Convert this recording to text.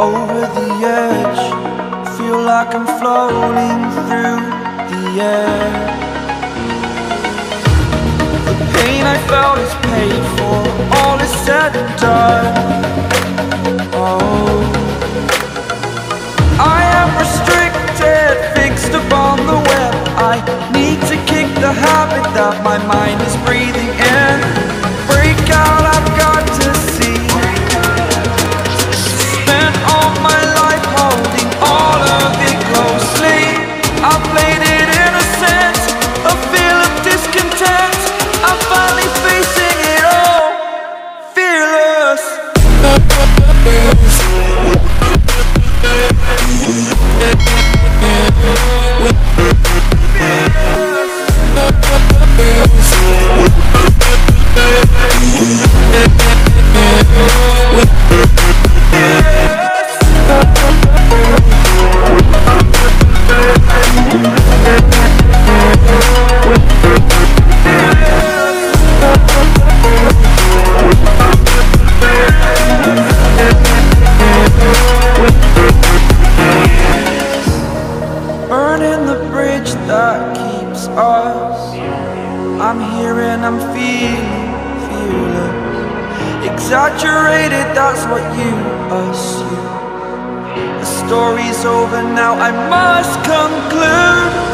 over the edge. Feel like I'm floating through the air. The pain I felt is paid for, all is said and done. Oh, I am restricted, fixed upon the web. I need to kick the habit that my mind is breathing in. Break out, I've got to see. Spent all my life holding all of it closely. I played it innocent, a feel of discontent. I'm finally facing it all, fearless. Burning the bridge that keeps us. I'm here and I'm feeling fearless. Exaggerated, that's what you assume. The story's over now, I must conclude.